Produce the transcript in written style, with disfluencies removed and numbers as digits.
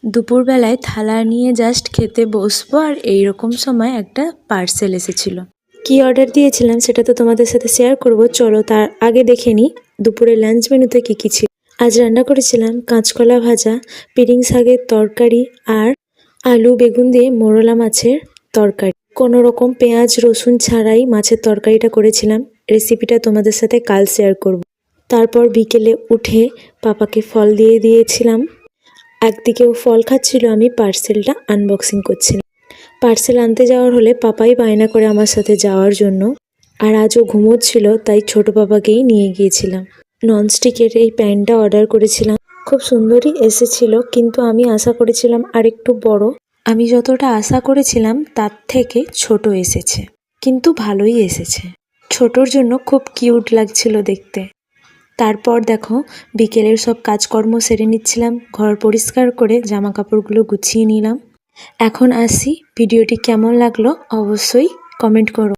দুপুরবেলায় থালা নিয়ে জাস্ট খেতে বসবো আর এইরকম সময় একটা পার্সেল এসেছিল। কি অর্ডার দিয়েছিলাম সেটা তো তোমাদের সাথে শেয়ার করব, চলো তার আগে দেখে নিই দুপুরে লাঞ্চ মেনুতে কী কী ছিল। আজ রান্না করেছিলাম কাঁচকলা ভাজা, পিরিং শাকের তরকারি আর আলু বেগুন দিয়ে মোরলা মাছের তরকারি। কোনো রকম পেঁয়াজ রসুন ছাড়াই মাছের তরকারিটা করেছিলাম, রেসিপিটা তোমাদের সাথে কাল শেয়ার করব। তারপর বিকেলে উঠে পাপাকে ফল দিয়ে দিয়েছিলাম। একদিকেও ফল খাচ্ছিল, আমি পার্সেলটা আনবক্সিং করছিলাম। পার্সেল আনতে যাওয়ার হলে পাপাই বায়না করে আমার সাথে যাওয়ার জন্য, আর আজও ঘুমোচ্ছিল তাই ছোট পাপাকেই নিয়ে গিয়েছিলাম। ননস্টিকের এই প্যানটা অর্ডার করেছিলাম, খুব সুন্দরই এসেছিল, কিন্তু আমি আশা করেছিলাম আর একটু বড়। আমি যতটা আশা করেছিলাম তার থেকে ছোট এসেছে, কিন্তু ভালোই এসেছে। ছোটর জন্য খুব কিউট লাগছিল দেখতে। তারপর দেখো বিকেলের সব কাজকর্ম সেরে নিচ্ছিলাম, ঘর পরিষ্কার করে জামা কাপড়গুলো গুছিয়ে নিলাম। এখন আসি, ভিডিওটি কেমন লাগলো অবশ্যই কমেন্ট করো।